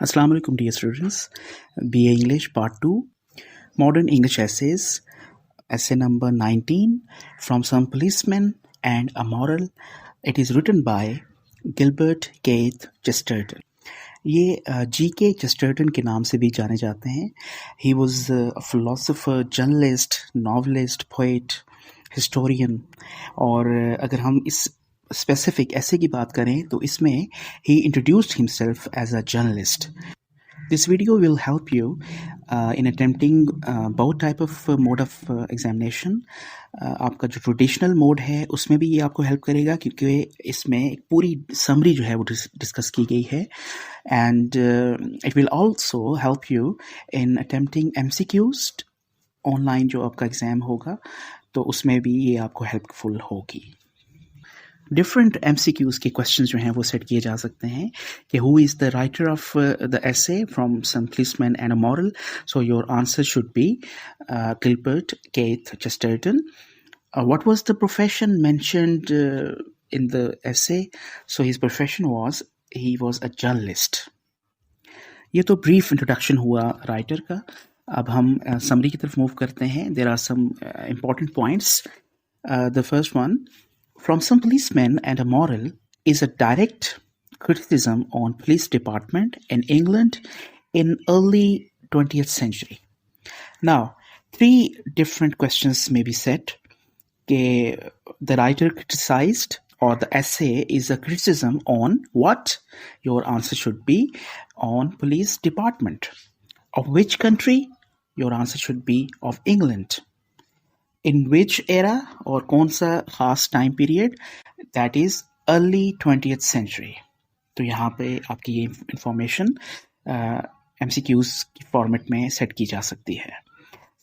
Assalamu alaikum dear students. BA English Part 2, Modern English Essays, Essay number 19, From Some Policemen and a Moral. It is written by Gilbert Keith Chesterton. ये G.K. Chesterton के नाम से भी जाने जाते हैं. He was a philosopher, journalist, novelist, poet, historian. और अगर हम इस स्पेसिफिक ऐसे की बात करें तो इसमें he introduced himself as a journalist. This video will help you in attempting both type of mode of examination. आपका जो ट्रेडिशनल मोड है उसमें भी ये आपको हेल्प करेगा क्योंकि इसमें एक पूरी समरी जो है वो डिस्कस की गई है and it will also help you in attempting MCQs online जो आपका एग्ज़ाम होगा तो उसमें भी ये आपको हेल्पफुल होगी. डिफरेंट MCQs के क्वेश्चन जो हैं वो सेट किए जा सकते हैं कि who is the writer of the essay from some policeman and a moral. So your answer should be Gilbert Keith Chesterton. What was the profession mentioned in the essay? So his profession was he was a journalist. ये तो brief introduction हुआ writer का. अब हम summary की तरफ move करते हैं. There are some important points. The first one, From Some Policemen and a Moral is a direct criticism on police department in England in early 20th century. Now, three different questions may be set. The writer criticized or the essay is a criticism on what? Your answer should be on police department. Of which country? Your answer should be of England. In which era or कौन सा खास time period? That is early 20th century. तो यहाँ पे आपकी ये information MCQs की format में सेट की जा सकती है.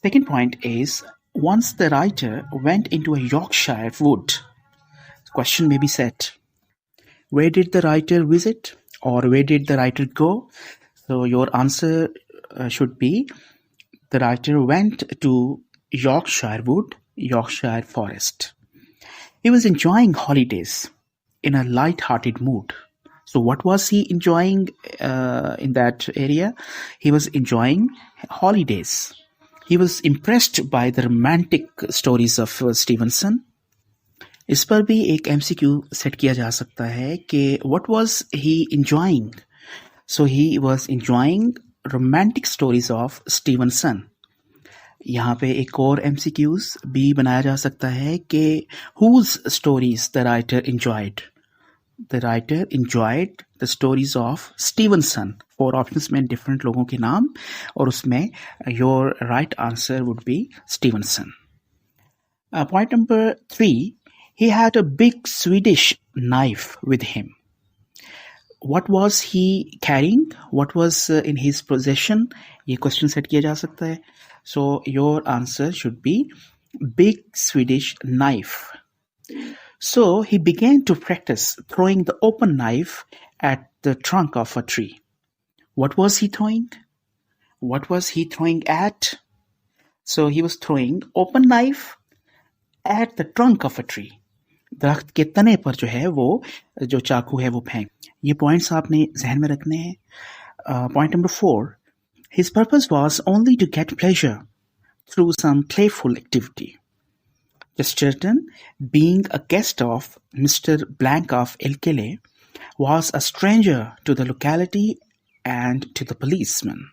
Second point is once the writer went into a Yorkshire wood, question may be set, where did the writer visit or where did the writer go? So your answer should be the writer went to Yorkshire wood, Yorkshire forest. He was enjoying holidays in a light-hearted mood. So what was he enjoying in that area? He was enjoying holidays. He was impressed by the romantic stories of Stevenson. इस पर भी एक MCQ set किया जा सकता है कि what was he enjoying? So he was enjoying romantic stories of Stevenson. यहाँ पे एक और MCQs भी बनाया जा सकता है कि whose stories the writer enjoyed. The writer enjoyed the stories of Stevenson. 4 options में different लोगों के नाम और उसमें your right answer would be Stevenson. Point number 3, he had a big Swedish knife with him. What was he carrying? What was in his possession? ये question set किया जा सकता है. So your answer should be big Swedish knife. So he began to practice throwing the open knife at the trunk of a tree. What was he throwing? What was he throwing at? So he was throwing open knife at the trunk of a tree. दरख्त के तने पर जो है वो जो चाकू है वो फेंक. ये पॉइंट्स आपने जहन में रखने हैं. Point number 4. His purpose was only to get pleasure through some playful activity. Chesterton, being a guest of Mr. Blank of Ilkley, was a stranger to the locality and to the policeman.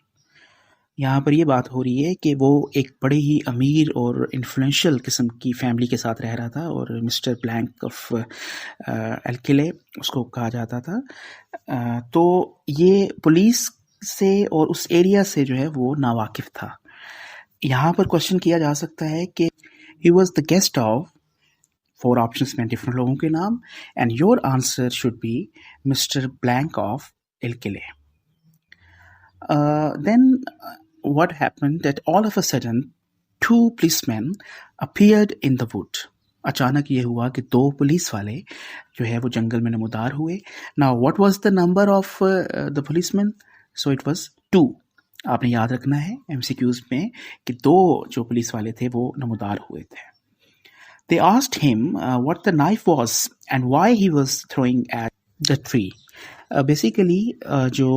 यहाँ पर ये बात हो रही है कि वो एक बड़े ही अमीर और इन्फ्लुएंशियल किस्म की फैमिली के साथ रह रहा था और मिस्टर ब्लैंक ऑफ एल्किले उसको कहा जाता था. तो ये पुलिस से और उस एरिया से जो है वो नावाकिफ था. यहाँ पर क्वेश्चन किया जा सकता है कि he was the guest of 4 options में डिफरेंट लोगों के नाम and your answer should be mister blank of Ilkley. Then what happened that all of a sudden 2 policemen appeared in the wood. अचानक ये हुआ कि 2 पुलिस वाले जो है वो जंगल में नमूदार हुए. Now what was the number of the policemen? So it was 2. आपने याद रखना है MCQs में कि 2 जो पुलिस वाले थे वो नमूदार हुए थे. They asked him what the knife was and why he was throwing at the tree. Basically जो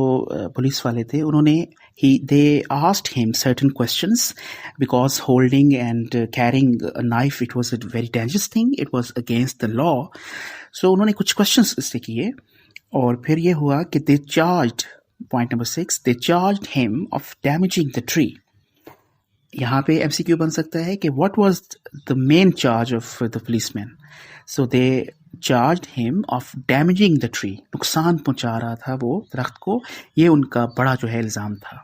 पुलिस वाले थे उन्होंने they asked him certain questions because holding and carrying a knife, it was a very dangerous thing, it was against the law. So उन्होंने कुछ questions इससे किए और फिर ये हुआ कि they charged, point number 6, they charged him of damaging the tree. यहाँ पे MCQ बन सकता है कि what was the main charge of the policeman. So they charged him of damaging the tree. नुकसान पहुंचा रहा था वो दरख्त को, ये उनका बड़ा जो है इल्ज़ाम था.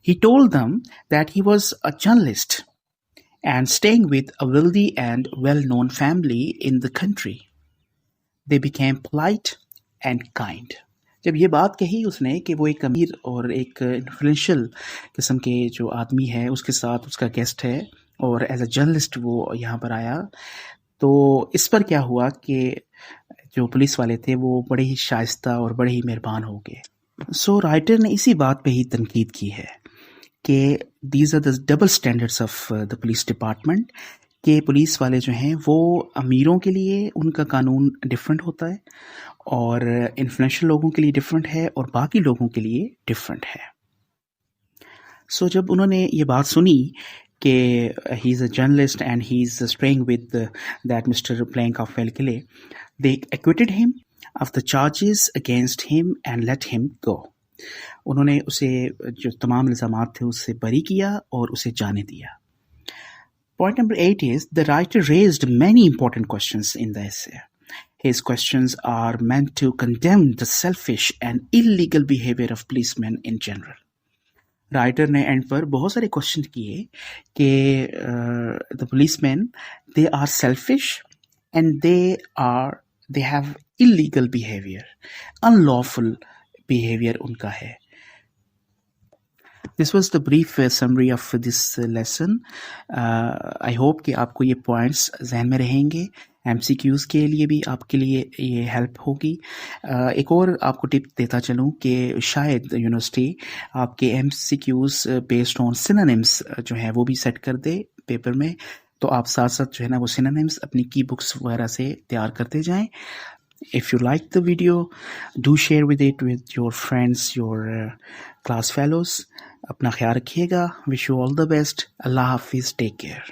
He told them that he was a journalist and staying with a wealthy and well-known family in the country. They became polite and kind. जब ये बात कही उसने कि वो एक अमीर और एक इन्फ्लुएंशियल किस्म के जो आदमी है उसके साथ उसका गेस्ट है और एज अ जर्नलिस्ट वो यहाँ पर आया, तो इस पर क्या हुआ कि जो पुलिस वाले थे वो बड़े ही शाइस्ता और बड़े ही मेहरबान हो गए. सो राइटर ने इसी बात पे ही तनकीद की है कि these are the double standards of the police department, कि पुलिस वाले जो हैं वो अमीरों के लिए उनका कानून डिफरेंट होता है और इन्फ्लुएंशियल लोगों के लिए डिफरेंट है और बाकी लोगों के लिए डिफरेंट है. सो जब उन्होंने ये बात सुनी कि he is a journalist and he is staying with that mister playing of Ilkley, they acquitted him of the charges against him and let him go. उन्होंने उसे जो तमाम इल्ज़ामात थे उससे बरी किया और उसे जाने दिया. Point number 8 is the writer raised many important questions in the essay. His questions are meant to condemn the selfish and illegal behavior of policemen in general. Writer ने एंड पर बहुत सारे क्वेश्चन किए कि the policemen, they are selfish and they have illegal behavior, unlawful behavior उनका है. This was the brief summary of this lesson. I hope कि आपको ये points जहन में रहेंगे. MCQs के लिए भी आपके लिए ये हेल्प होगी. एक और आपको टिप देता चलूँ कि शायद यूनिवर्सिटी आपके MCQs बेस्ड ऑन सिनोनिम्स जो है वो भी सेट कर दे पेपर में, तो आप साथ साथ जो है ना वो सिनोनिम्स अपनी की बुक्स वगैरह से तैयार करते जाएं. If you like the video, do share with it with your friends, your class fellows. अपना ख्याल रखिएगा. Wish you all the best. Allah Hafiz. Take care.